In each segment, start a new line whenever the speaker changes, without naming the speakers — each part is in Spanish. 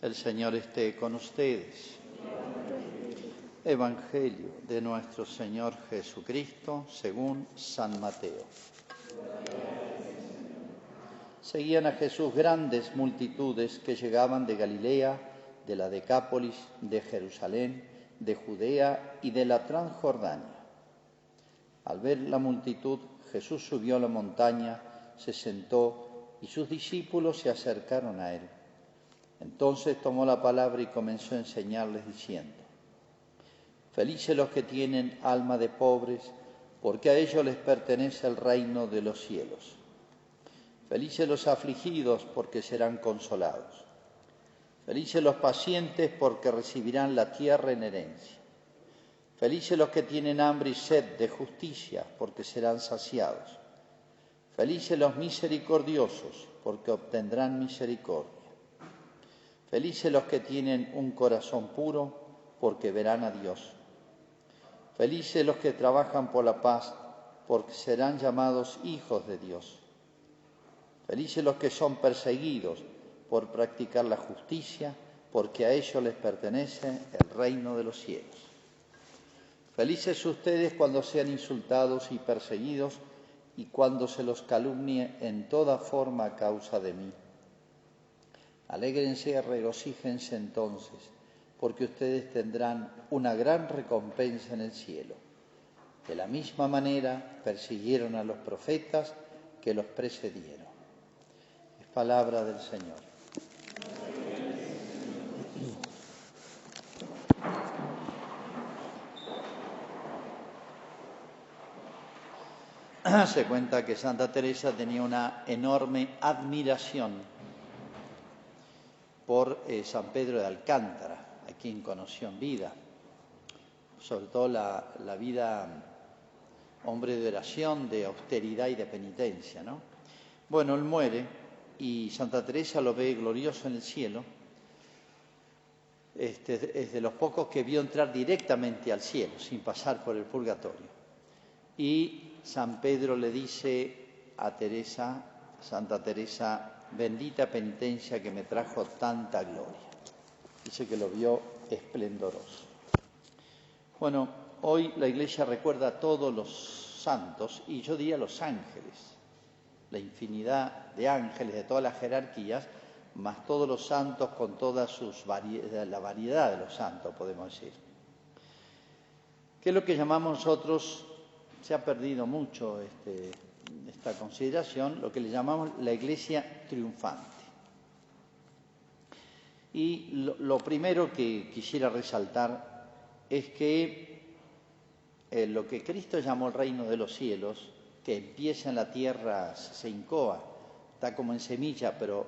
El Señor esté con ustedes. Evangelio de nuestro Señor Jesucristo según San Mateo. Seguían a Jesús grandes multitudes que llegaban de Galilea, de la Decápolis, de Jerusalén, de Judea y de la Transjordania. Al ver la multitud, Jesús subió a la montaña, se sentó y sus discípulos se acercaron a él. Entonces tomó la palabra y comenzó a enseñarles diciendo: Felices los que tienen alma de pobres, porque a ellos les pertenece el reino de los cielos. Felices los afligidos, porque serán consolados. Felices los pacientes, porque recibirán la tierra en herencia. Felices los que tienen hambre y sed de justicia, porque serán saciados. Felices los misericordiosos, porque obtendrán misericordia. Felices los que tienen un corazón puro, porque verán a Dios. Felices los que trabajan por la paz, porque serán llamados hijos de Dios. Felices los que son perseguidos por practicar la justicia, porque a ellos les pertenece el reino de los cielos. Felices ustedes cuando sean insultados y perseguidos, y cuando se los calumnie en toda forma a causa de mí. Alégrense y regocíjense entonces, porque ustedes tendrán una gran recompensa en el cielo. De la misma manera persiguieron a los profetas que los precedieron. Es palabra del Señor. Se cuenta que Santa Teresa tenía una enorme admiración por San Pedro de Alcántara, a quien conoció en vida, sobre todo la vida hombre de oración, de austeridad y de penitencia, ¿no? Bueno, él muere y Santa Teresa lo ve glorioso en el cielo. Es de los pocos que vio entrar directamente al cielo, sin pasar por el purgatorio. Y San Pedro le dice a Teresa, Santa Teresa: bendita penitencia que me trajo tanta gloria. Dice que lo vio esplendoroso. Bueno, hoy la Iglesia recuerda a todos los santos, y yo diría los ángeles, la infinidad de ángeles de todas las jerarquías, más todos los santos con toda la variedad de los santos, podemos decir. ¿Qué es lo que llamamos nosotros? Se ha perdido mucho esta consideración, lo que le llamamos la Iglesia triunfante. Y lo primero que quisiera resaltar es que lo que Cristo llamó el reino de los cielos, que empieza en la tierra, se incoa, está como en semilla, pero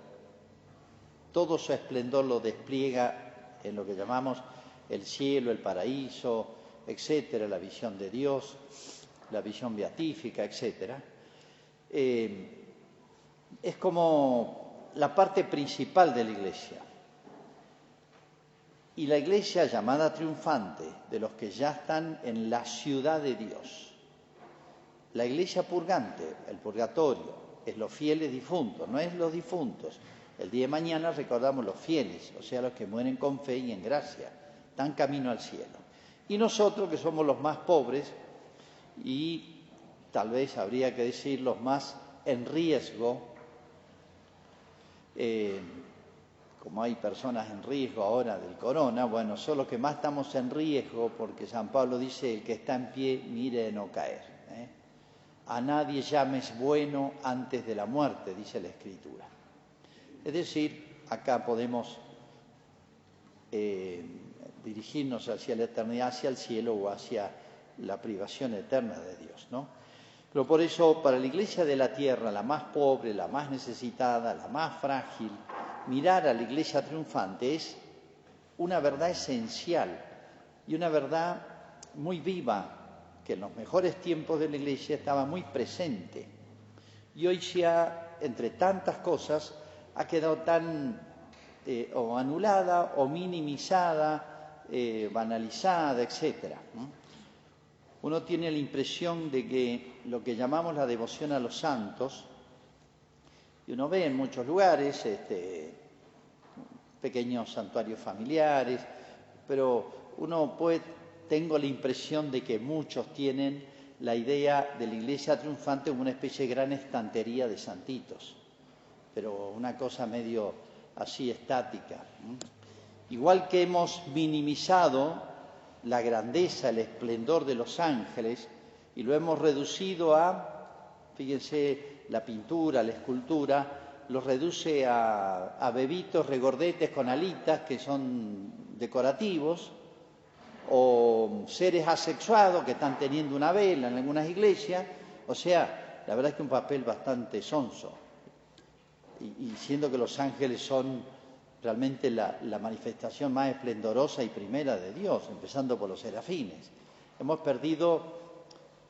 todo su esplendor lo despliega en lo que llamamos el cielo, el paraíso, etcétera, la visión de Dios, la visión beatífica, etcétera. Es como la parte principal de la Iglesia. Y la Iglesia llamada triunfante, de los que ya están en la ciudad de Dios. La Iglesia purgante, el purgatorio, es los fieles difuntos, no es los difuntos. El día de mañana recordamos los fieles, o sea, los que mueren con fe y en gracia, dan camino al cielo. Y nosotros, que somos los más pobres, y tal vez habría que decir los más en riesgo, como hay personas en riesgo ahora del corona, bueno, son los que más estamos en riesgo, porque San Pablo dice: el que está en pie mire de no caer. A nadie llames bueno antes de la muerte, dice la Escritura. Es decir, acá podemos dirigirnos hacia la eternidad, hacia el cielo o hacia la privación eterna de Dios, ¿no? Pero por eso, para la Iglesia de la tierra, la más pobre, la más necesitada, la más frágil, mirar a la Iglesia triunfante es una verdad esencial y una verdad muy viva, que en los mejores tiempos de la Iglesia estaba muy presente. Y hoy entre tantas cosas, ha quedado tan o anulada o minimizada, banalizada, etcétera, ¿no? Uno tiene la impresión de que lo que llamamos la devoción a los santos, y uno ve en muchos lugares pequeños santuarios familiares, pero tengo la impresión de que muchos tienen la idea de la iglesia triunfante como una especie de gran estantería de santitos, pero una cosa medio así estática. Igual que hemos minimizado la grandeza, el esplendor de los ángeles y lo hemos reducido fíjense, la pintura, la escultura, los reduce a bebitos regordetes con alitas que son decorativos, o seres asexuados que están teniendo una vela en algunas iglesias. O sea, la verdad es que un papel bastante sonso. Y siendo que los ángeles son realmente la manifestación más esplendorosa y primera de Dios, empezando por los serafines. Hemos perdido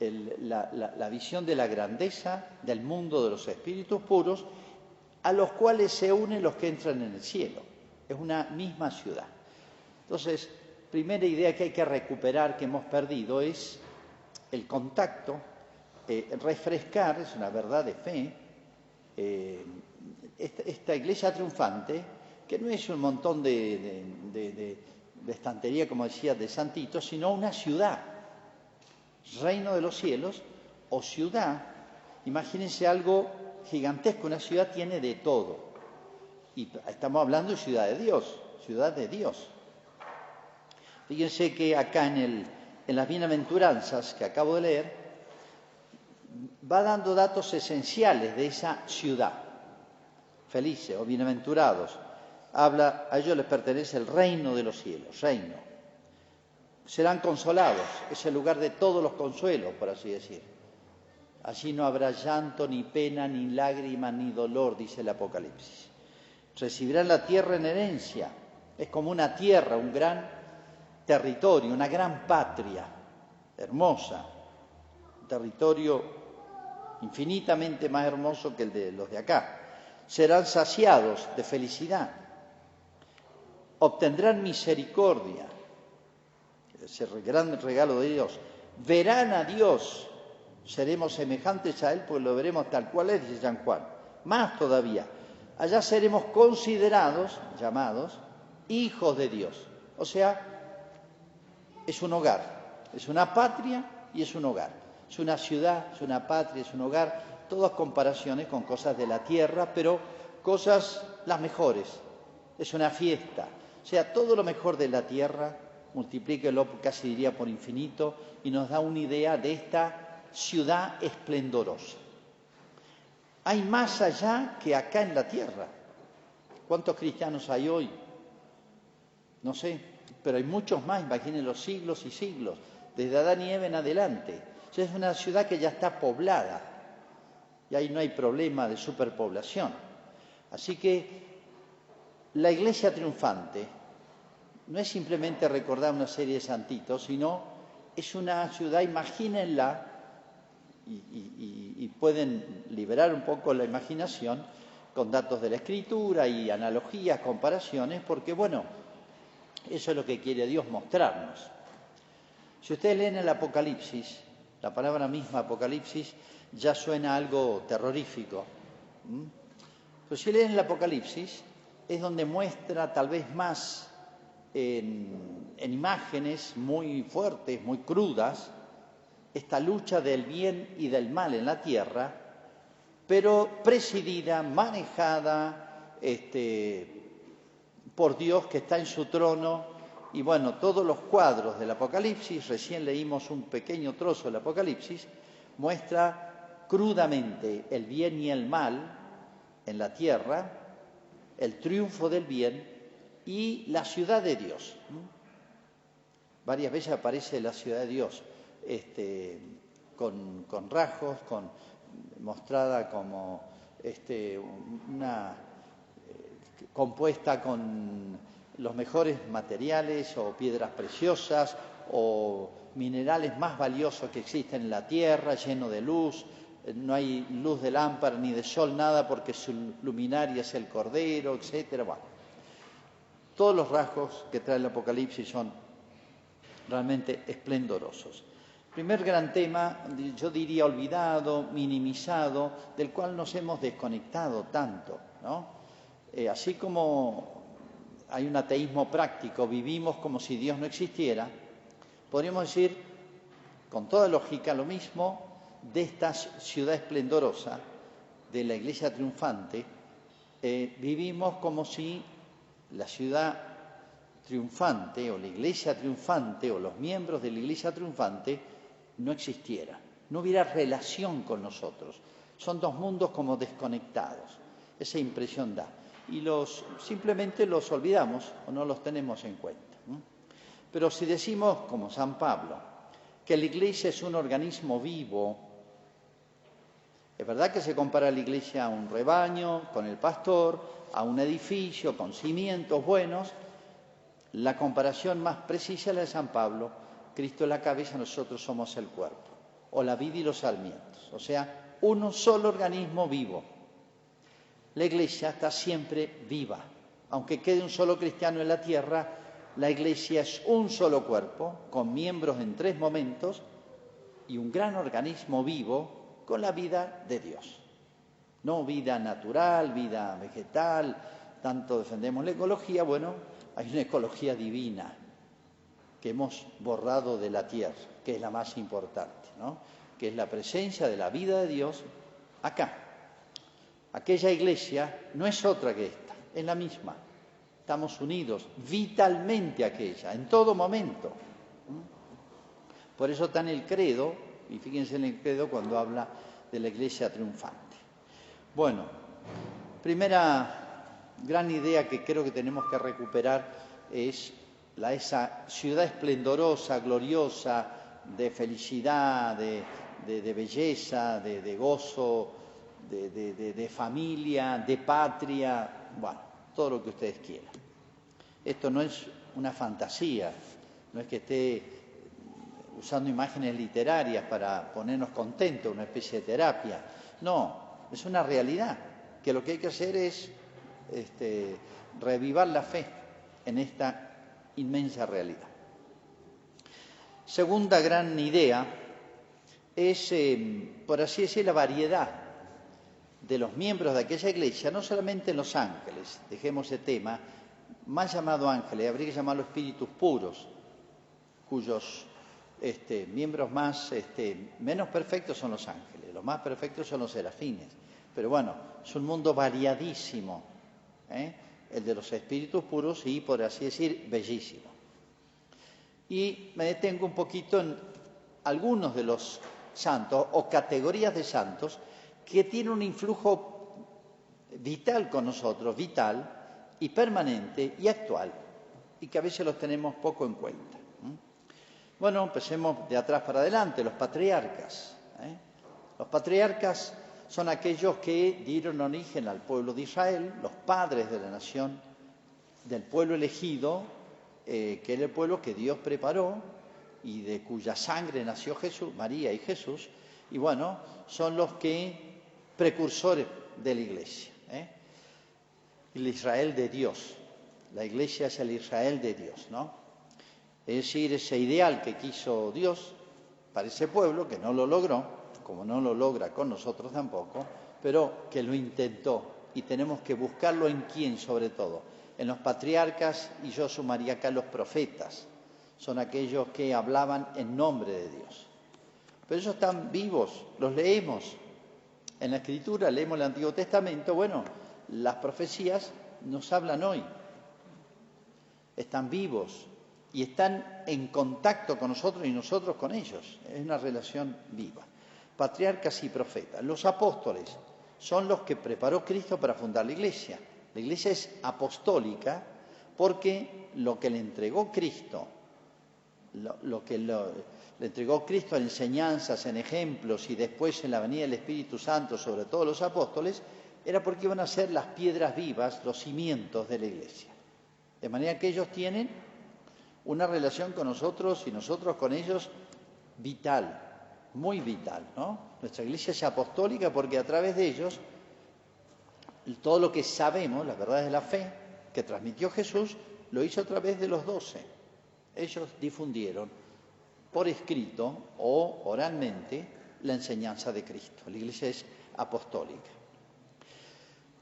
la visión de la grandeza del mundo de los espíritus puros, a los cuales se unen los que entran en el cielo. Es una misma ciudad. Entonces, primera idea que hay que recuperar, que hemos perdido, es el contacto, refrescar, es una verdad de fe, esta iglesia triunfante, que no es un montón de estantería, como decía, de santitos, sino una ciudad, reino de los cielos o ciudad. Imagínense algo gigantesco, una ciudad tiene de todo. Y estamos hablando de ciudad de Dios, ciudad de Dios. Fíjense que acá en las bienaventuranzas que acabo de leer, va dando datos esenciales de esa ciudad. Felices o bienaventurados. A ellos les pertenece el reino de los cielos, reino. Serán consolados, es el lugar de todos los consuelos, por así decir. Allí no habrá llanto, ni pena, ni lágrima, ni dolor, dice el Apocalipsis. Recibirán la tierra en herencia. Es como una tierra, un gran territorio, una gran patria, hermosa, un territorio infinitamente más hermoso que el de los de acá. Serán saciados de felicidad, obtendrán misericordia, ese gran regalo de Dios, verán a Dios, seremos semejantes a Él, pues lo veremos tal cual es, dice San Juan. Más todavía, allá seremos considerados, llamados, hijos de Dios. O sea, es un hogar, es una patria y es un hogar. Es una ciudad, es una patria, es un hogar, todas comparaciones con cosas de la tierra, pero cosas las mejores. Es una fiesta. O sea, todo lo mejor de la tierra, multiplíquelo casi diría por infinito, y nos da una idea de esta ciudad esplendorosa. Hay más allá que acá en la tierra. ¿Cuántos cristianos hay hoy? No sé, pero hay muchos más, imaginen los siglos y siglos, desde Adán y Eva en adelante. O sea, es una ciudad que ya está poblada y ahí no hay problema de superpoblación. Así que la iglesia triunfante no es simplemente recordar una serie de santitos, sino es una ciudad, imagínenla, y pueden liberar un poco la imaginación con datos de la Escritura y analogías, comparaciones, porque bueno, eso es lo que quiere Dios mostrarnos. Si ustedes leen el Apocalipsis, la palabra misma Apocalipsis ya suena algo terrorífico. Pero si leen el Apocalipsis, es donde muestra tal vez más en imágenes muy fuertes, muy crudas, esta lucha del bien y del mal en la tierra, pero presidida, manejada por Dios que está en su trono. Y bueno, todos los cuadros del Apocalipsis, recién leímos un pequeño trozo del Apocalipsis, muestra crudamente el bien y el mal en la tierra, el triunfo del bien y la ciudad de Dios. Varias veces aparece la ciudad de Dios, con rasgos, mostrada como una compuesta con los mejores materiales o piedras preciosas o minerales más valiosos que existen en la tierra, lleno de luz. No hay luz de lámpara ni de sol, nada, porque su luminaria es el Cordero, etcétera. Bueno, todos los rasgos que trae el Apocalipsis son realmente esplendorosos. Primer gran tema, yo diría olvidado, minimizado, del cual nos hemos desconectado tanto, ¿no? Así como hay un ateísmo práctico, vivimos como si Dios no existiera, podríamos decir con toda lógica lo mismo de esta ciudad esplendorosa, de la iglesia triunfante. Vivimos como si la ciudad triunfante o la iglesia triunfante o los miembros de la iglesia triunfante no existieran, no hubiera relación con nosotros. Son dos mundos como desconectados, esa impresión da. Y simplemente los olvidamos o no los tenemos en cuenta. Pero si decimos, como San Pablo, que la iglesia es un organismo vivo, es verdad que se compara la iglesia a un rebaño, con el pastor, a un edificio, con cimientos buenos. La comparación más precisa es la de San Pablo. Cristo es la cabeza, nosotros somos el cuerpo, o la vid y los sarmientos, o sea, un solo organismo vivo. La iglesia está siempre viva. Aunque quede un solo cristiano en la tierra, la iglesia es un solo cuerpo, con miembros en 3 momentos, y un gran organismo vivo con la vida de Dios. No vida natural, vida vegetal, tanto defendemos la ecología. Bueno, hay una ecología divina que hemos borrado de la tierra, que es la más importante, ¿no? Que es la presencia de la vida de Dios acá. Aquella iglesia no es otra que esta, es la misma. Estamos unidos vitalmente a aquella, en todo momento. Por eso está en el credo, y fíjense en el credo cuando habla de la iglesia triunfante. Bueno, primera gran idea que creo que tenemos que recuperar es esa ciudad esplendorosa, gloriosa, de felicidad, de belleza, de gozo, de familia, de patria, bueno, todo lo que ustedes quieran. Esto no es una fantasía, no es que esté usando imágenes literarias para ponernos contentos, una especie de terapia. No, es una realidad, que lo que hay que hacer es reavivar la fe en esta inmensa realidad. Segunda gran idea es, por así decir, la variedad de los miembros de aquella iglesia, no solamente en los ángeles, dejemos ese tema, más llamado ángeles, habría que llamarlo espíritus puros, cuyos miembros menos perfectos son los ángeles, los más perfectos son los serafines, pero bueno, es un mundo variadísimo, el de los espíritus puros y, por así decir, bellísimo. Y me detengo un poquito en algunos de los santos o categorías de santos que tienen un influjo vital con nosotros, vital y permanente y actual, y que a veces los tenemos poco en cuenta. Bueno, empecemos de atrás para adelante, los patriarcas. Los patriarcas son aquellos que dieron origen al pueblo de Israel, los padres de la nación, del pueblo elegido, que era el pueblo que Dios preparó y de cuya sangre nació Jesús, María y Jesús, y bueno, son los precursores de la iglesia. El Israel de Dios, la iglesia es el Israel de Dios, ¿no? Es decir, ese ideal que quiso Dios para ese pueblo, que no lo logró, como no lo logra con nosotros tampoco, pero que lo intentó, y tenemos que buscarlo en quién sobre todo, en los patriarcas, y yo sumaría acá los profetas, son aquellos que hablaban en nombre de Dios. Pero ellos están vivos, los leemos en la Escritura, leemos el Antiguo Testamento, bueno, las profecías nos hablan hoy, están vivos y están en contacto con nosotros y nosotros con ellos, es una relación viva. Patriarcas y profetas. Los apóstoles son los que preparó Cristo para fundar la iglesia. La iglesia es apostólica porque lo que le entregó Cristo, le entregó Cristo en enseñanzas, en ejemplos y después en la venida del Espíritu Santo sobre todos los apóstoles, era porque iban a ser las piedras vivas, los cimientos de la iglesia. De manera que ellos tienen una relación con nosotros y nosotros con ellos vital, muy vital, ¿no? Nuestra iglesia es apostólica porque a través de ellos todo lo que sabemos, las verdades de la fe que transmitió Jesús, lo hizo a través de los 12. Ellos difundieron por escrito o oralmente la enseñanza de Cristo. La iglesia es apostólica.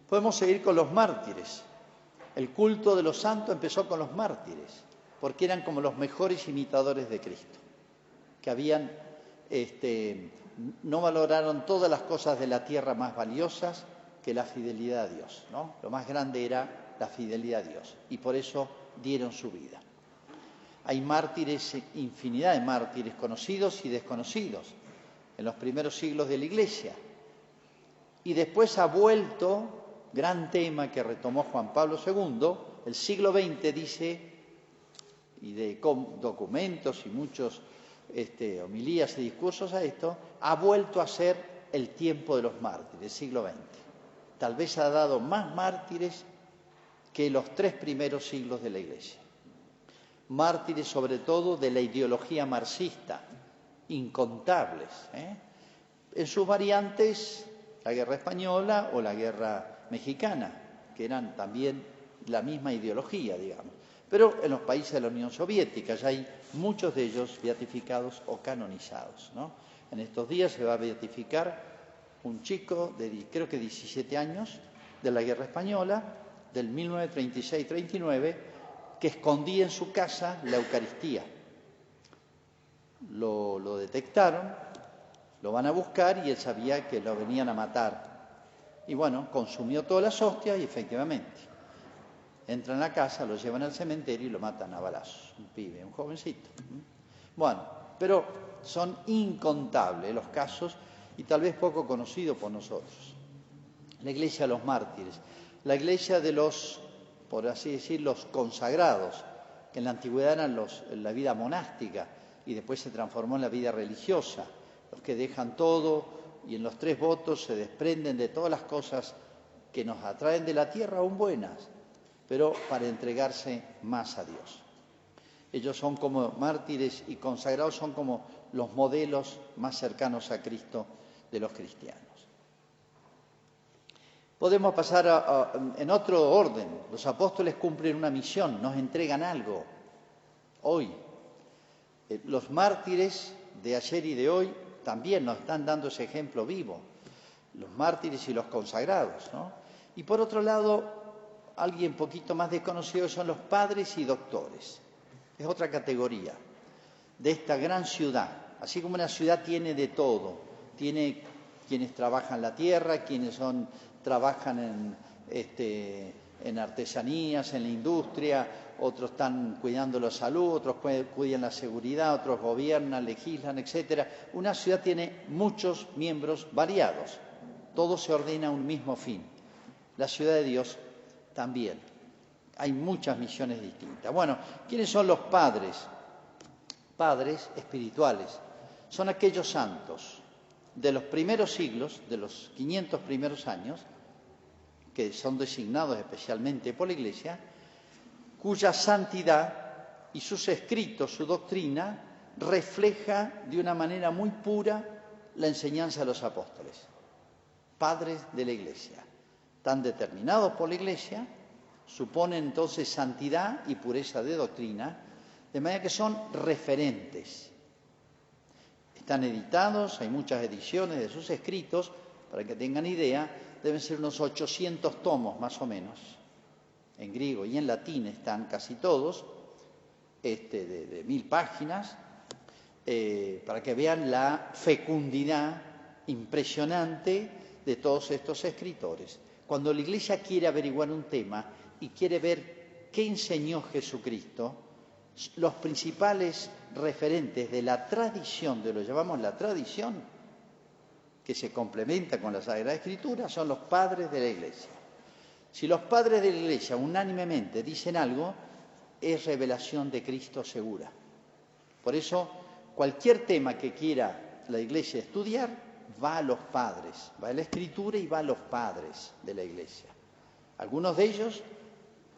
Podemos seguir con los mártires. El culto de los santos empezó con los mártires, porque eran como los mejores imitadores de Cristo, que habían, no valoraron todas las cosas de la tierra más valiosas que la fidelidad a Dios, ¿no? Lo más grande era la fidelidad a Dios, y por eso dieron su vida. Hay mártires, infinidad de mártires conocidos y desconocidos en los primeros siglos de la Iglesia. Y después ha vuelto, gran tema que retomó Juan Pablo II, el siglo XX dice, y de documentos y muchos homilías y discursos a esto, ha vuelto a ser el tiempo de los mártires, el siglo XX. Tal vez ha dado más mártires que los 3 primeros siglos de la Iglesia. Mártires sobre todo de la ideología marxista, incontables, en sus variantes, la guerra española o la guerra mexicana, que eran también la misma ideología, digamos. Pero en los países de la Unión Soviética ya hay muchos de ellos beatificados o canonizados, ¿no? En estos días se va a beatificar un chico de creo que 17 años de la guerra española, del 1936-39, que escondía en su casa la Eucaristía. Lo detectaron, lo van a buscar y él sabía que lo venían a matar. Y bueno, consumió todas las hostias y efectivamente entran a la casa, lo llevan al cementerio y lo matan a balazos. Un pibe, un jovencito. Bueno, pero son incontables los casos y tal vez poco conocidos por nosotros. La iglesia de los mártires, la iglesia de los, por así decir, los consagrados, que en la antigüedad eran la vida monástica y después se transformó en la vida religiosa, los que dejan todo y en los 3 votos se desprenden de todas las cosas que nos atraen de la tierra, aún buenas, pero para entregarse más a Dios. Ellos son como mártires y consagrados, son como los modelos más cercanos a Cristo de los cristianos. Podemos pasar en otro orden. Los apóstoles cumplen una misión, nos entregan algo. Hoy, los mártires de ayer y de hoy también nos están dando ese ejemplo vivo. Los mártires y los consagrados, ¿no? Y por otro lado, alguien poquito más desconocido son los padres y doctores. Es otra categoría de esta gran ciudad. Así como una ciudad tiene de todo, tiene quienes trabajan la tierra, quienes trabajan en artesanías, en la industria, otros están cuidando la salud, otros cuidan la seguridad, otros gobiernan, legislan, etc. Una ciudad tiene muchos miembros variados, todo se ordena a un mismo fin. La ciudad de Dios también. Hay muchas misiones distintas. Bueno, ¿quiénes son los padres? Padres espirituales. Son aquellos santos de los primeros siglos, de los 500 primeros años, que son designados especialmente por la Iglesia, cuya santidad y sus escritos, su doctrina, refleja de una manera muy pura la enseñanza de los apóstoles. Padres de la Iglesia. Están determinados por la Iglesia, suponen entonces santidad y pureza de doctrina, de manera que son referentes. Están editados, hay muchas ediciones de sus escritos, para que tengan idea, deben ser unos 800 tomos más o menos. En griego y en latín están casi todos, de 1000 páginas, para que vean la fecundidad impresionante de todos estos escritores. Cuando la Iglesia quiere averiguar un tema y quiere ver qué enseñó Jesucristo, los principales referentes de la tradición, de lo que llamamos la tradición, que se complementa con la Sagrada Escritura, son los padres de la Iglesia. Si los padres de la Iglesia unánimemente dicen algo, es revelación de Cristo segura. Por eso, cualquier tema que quiera la Iglesia estudiar, va a los padres, va a la Escritura y va a los padres de la Iglesia. Algunos de ellos,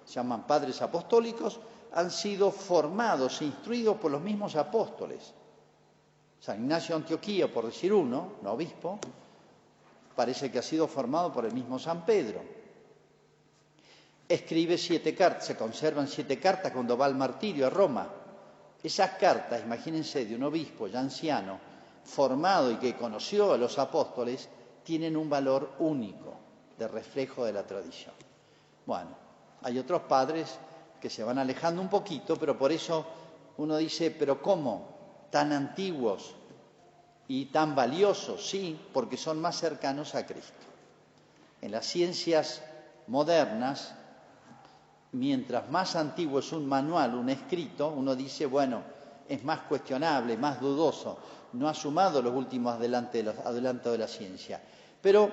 se llaman padres apostólicos, han sido formados e instruidos por los mismos apóstoles. San Ignacio de Antioquía, por decir uno, un obispo, parece que ha sido formado por el mismo San Pedro. Escribe 7 cartas, se conservan 7 cartas cuando va al martirio a Roma. Esas cartas, imagínense, de un obispo ya anciano, formado y que conoció a los apóstoles, tienen un valor único de reflejo de la tradición. Bueno, Hay otros padres que se van alejando un poquito, pero por eso uno dice, ¿pero cómo? ¿Tan antiguos y tan valiosos? Sí, porque son más cercanos a Cristo. En las ciencias modernas, mientras más antiguo es un manual, un escrito, uno dice, bueno, es más cuestionable, más dudoso, no ha sumado los últimos adelantos de la ciencia. Pero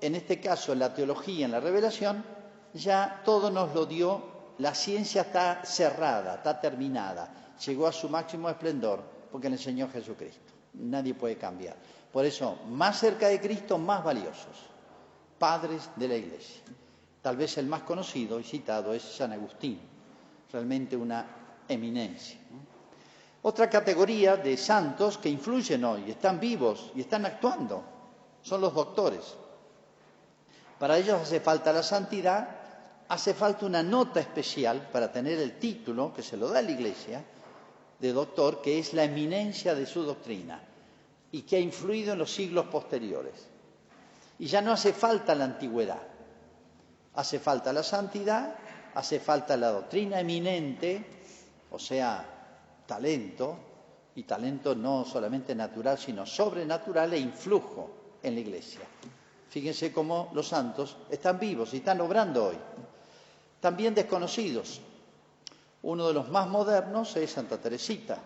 en este caso, en la teología, en la revelación, ya todo nos lo dio, la ciencia está cerrada, está terminada, llegó a su máximo esplendor porque le enseñó Jesucristo. Nadie puede cambiar. Por eso, más cerca de Cristo, más valiosos, padres de la Iglesia. Tal vez el más conocido y citado es San Agustín, realmente una eminencia. Otra categoría de santos que influyen hoy, están vivos y están actuando, son los doctores. Para ellos hace falta la santidad, hace falta una nota especial para tener el título, que se lo da la Iglesia, de doctor, que es la eminencia de su doctrina y que ha influido en los siglos posteriores. Y ya no hace falta la antigüedad, hace falta la santidad, hace falta la doctrina eminente, o sea, talento, y talento no solamente natural, sino sobrenatural e influjo en la Iglesia. Fíjense cómo los santos están vivos y están obrando hoy. También desconocidos. Uno de los más modernos es Santa Teresita,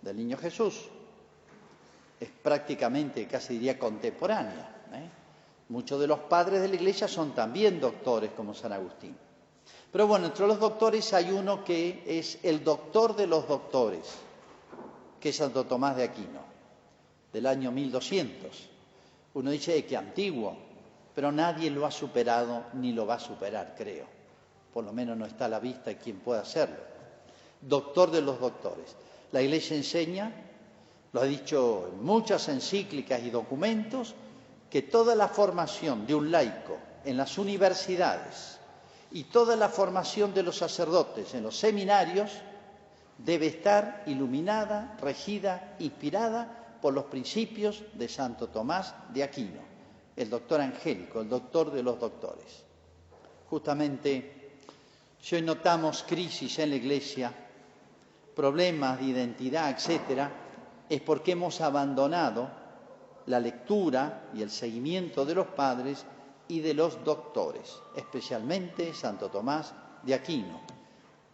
del Niño Jesús. Es prácticamente, casi diría, contemporánea. Muchos de los padres de la Iglesia son también doctores, como San Agustín. Pero bueno, entre los doctores hay uno que es el doctor de los doctores, que es Santo Tomás de Aquino, del año 1200. Uno dice que antiguo, pero nadie lo ha superado ni lo va a superar, creo. Por lo menos no está a la vista quien pueda hacerlo. Doctor de los doctores. La Iglesia enseña, lo ha dicho en muchas encíclicas y documentos, que toda la formación de un laico en las universidades y toda la formación de los sacerdotes en los seminarios debe estar iluminada, regida, inspirada por los principios de Santo Tomás de Aquino, el doctor angélico, el doctor de los doctores. Justamente, si hoy notamos crisis en la Iglesia, problemas de identidad, etcétera, es porque hemos abandonado la lectura y el seguimiento de los padres y de los doctores, especialmente Santo Tomás de Aquino,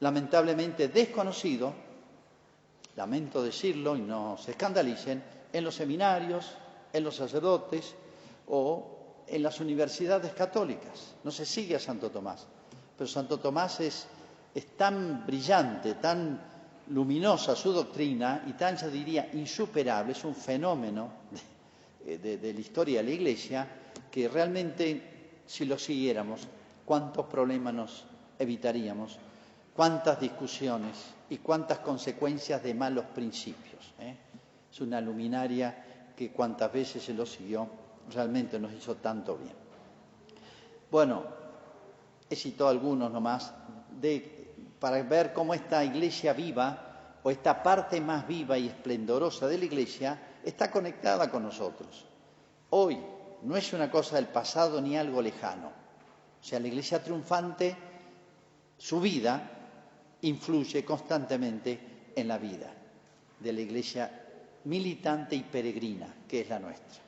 lamentablemente desconocido, lamento decirlo y no se escandalicen, en los seminarios, en los sacerdotes o en las universidades católicas. No se sigue a Santo Tomás, pero Santo Tomás es tan brillante, tan luminosa su doctrina y tan, yo diría, insuperable, es un fenómeno de la historia de la Iglesia, que realmente, si lo siguiéramos, cuántos problemas nos evitaríamos, cuántas discusiones y cuántas consecuencias de malos principios. Es una luminaria que cuantas veces se lo siguió, realmente nos hizo tanto bien. Bueno, he citado algunos nomás, para ver cómo esta Iglesia viva, o esta parte más viva y esplendorosa de la Iglesia, está conectada con nosotros. Hoy no es una cosa del pasado ni algo lejano. O sea, la Iglesia triunfante, su vida influye constantemente en la vida de la Iglesia militante y peregrina, que es la nuestra.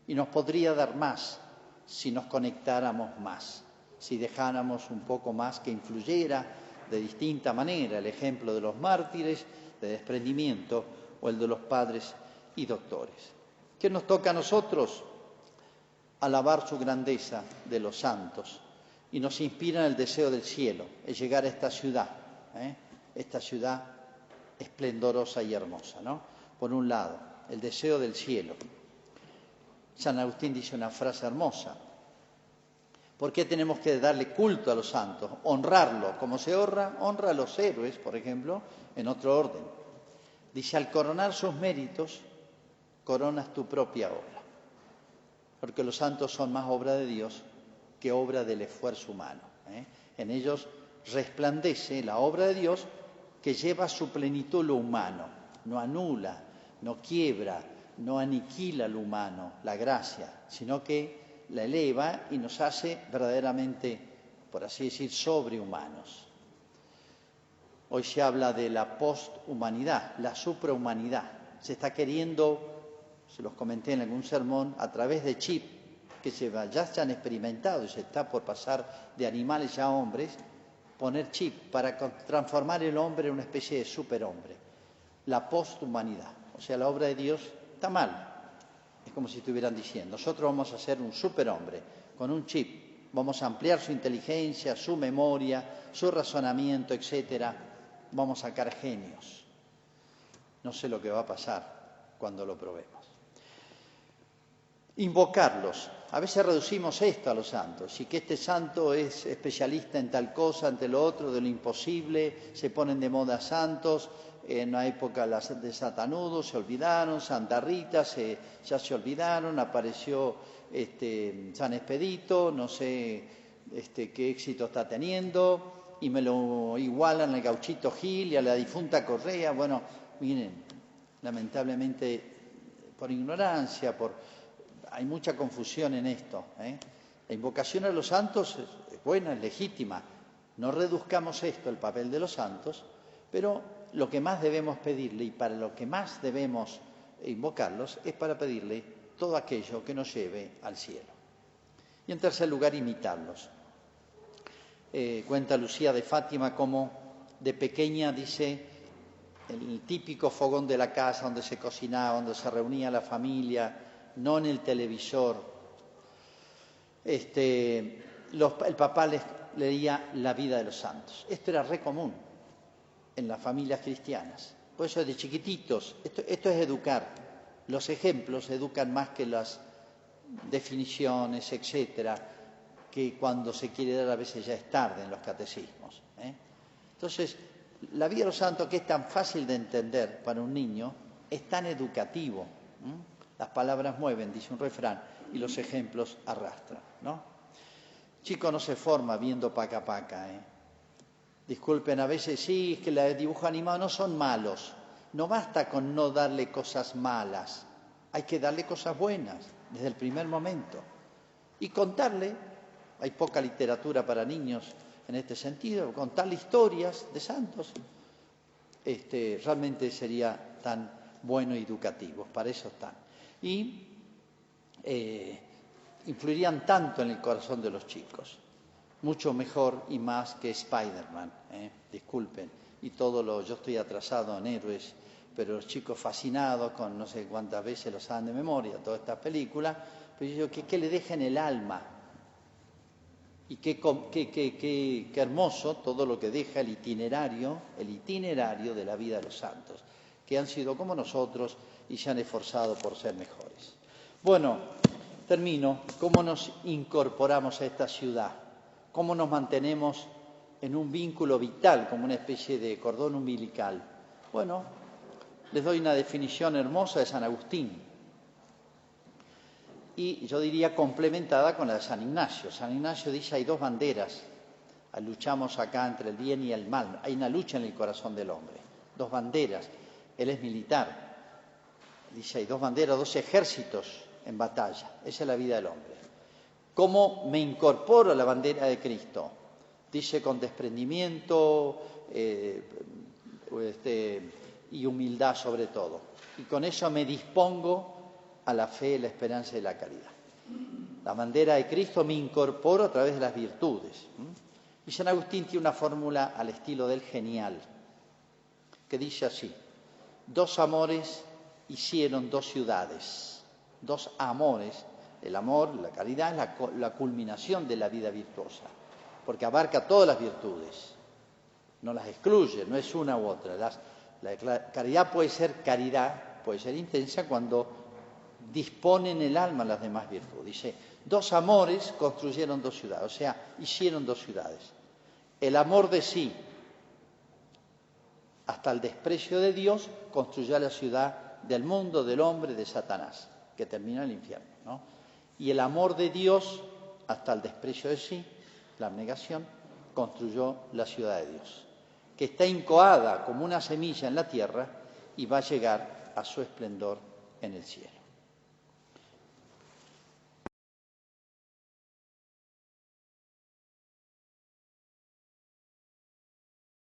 Y nos podría dar más si nos conectáramos más, si dejáramos un poco más que influyera de distinta manera el ejemplo de los mártires de desprendimiento o el de los padres y doctores. ¿Qué nos toca a nosotros? Alabar su grandeza de los santos, y nos inspira el deseo del cielo, es llegar a esta ciudad esplendorosa y hermosa, ¿no? Por un lado, el deseo del cielo. San Agustín dice una frase hermosa: ¿por qué tenemos que darle culto a los santos? Honrarlo, como se honra a los héroes, por ejemplo, en otro orden. Dice, al coronar sus méritos, coronas tu propia obra. Porque los santos son más obra de Dios que obra del esfuerzo humano. En ellos resplandece la obra de Dios, que lleva a su plenitud lo humano, no anula, no quiebra, no aniquila lo humano, la gracia, sino que la eleva y nos hace verdaderamente por así decir, sobrehumanos. Hoy se habla de la posthumanidad, la suprahumanidad. Se está queriendo, se los comenté en algún sermón, a través de chip, que ya se han experimentado y se está por pasar de animales ya a hombres, poner chip para transformar el hombre en una especie de superhombre. La posthumanidad, o sea, la obra de Dios está mal. Es como si estuvieran diciendo, nosotros vamos a ser un superhombre con un chip, vamos a ampliar su inteligencia, su memoria, su razonamiento, etcétera. Vamos a sacar genios. No sé lo que va a pasar cuando lo probemos. Invocarlos. A veces reducimos esto a los santos, y que este santo es especialista en tal cosa, ante lo otro, de lo imposible, se ponen de moda santos. En la época de Satanudo se olvidaron, Santa Rita ya se olvidaron, apareció San Expedito, no sé qué éxito está teniendo, y me lo igualan al Gauchito Gil y a la difunta Correa. Bueno, miren, lamentablemente por ignorancia, hay mucha confusión en esto. La invocación a los santos es buena, es legítima. No reduzcamos esto, el papel de los santos, pero lo que más debemos pedirle y para lo que más debemos invocarlos es para pedirle todo aquello que nos lleve al cielo. Y en tercer lugar, imitarlos. Cuenta Lucía de Fátima cómo de pequeña, dice, el típico fogón de la casa donde se cocinaba, donde se reunía la familia, no en el televisor. El papá les leía la vida de los santos. Esto era re común en las familias cristianas. Por eso de chiquititos, esto es educar. Los ejemplos educan más que las definiciones, etcétera, que cuando se quiere dar a veces ya es tarde en los catecismos. Entonces, la vida de los santos, que es tan fácil de entender para un niño, es tan educativo. Las palabras mueven, dice un refrán, y los ejemplos arrastran, ¿no? Chico no se forma viendo paca paca. Disculpen, a veces sí, es que los dibujos animados no son malos. No basta con no darle cosas malas, hay que darle cosas buenas desde el primer momento. Y contarle. Hay poca literatura para niños en este sentido. Contarle historias de santos realmente sería tan bueno y educativo. Para eso están. Y influirían tanto en el corazón de los chicos. Mucho mejor y más que Spider-Man. Disculpen. Y yo estoy atrasado en héroes, pero los chicos fascinados con no sé cuántas veces lo saben de memoria, todas estas películas. Pero yo digo, ¿qué le deja en el alma? Y qué hermoso todo lo que deja el itinerario de la vida de los santos, que han sido como nosotros y se han esforzado por ser mejores. Bueno, termino. ¿Cómo nos incorporamos a esta ciudad? ¿Cómo nos mantenemos en un vínculo vital, como una especie de cordón umbilical? Bueno, les doy una definición hermosa de San Agustín. Y yo diría complementada con la de San Ignacio. San Ignacio dice hay dos banderas, luchamos acá entre el bien y el mal, hay una lucha en el corazón del hombre, dos banderas, él es militar, dice hay dos banderas, dos ejércitos en batalla, esa es la vida del hombre. ¿Cómo me incorporo a la bandera de Cristo? Dice con desprendimiento y humildad sobre todo, y con eso me dispongo a la fe, la esperanza y la caridad. La bandera de Cristo me incorporo a través de las virtudes. Y San Agustín tiene una fórmula al estilo del genial, que dice así: dos amores hicieron dos ciudades. Dos amores. El amor, la caridad, es la culminación de la vida virtuosa, porque abarca todas las virtudes, no las excluye, no es una u otra. La caridad puede ser intensa cuando dispone en el alma las demás virtudes. Dice, dos amores construyeron dos ciudades, o sea, hicieron dos ciudades. El amor de sí, hasta el desprecio de Dios, construyó la ciudad del mundo, del hombre, de Satanás, que termina en el infierno, ¿no? Y el amor de Dios, hasta el desprecio de sí, la abnegación, construyó la ciudad de Dios, que está incoada como una semilla en la tierra y va a llegar a su esplendor en el cielo.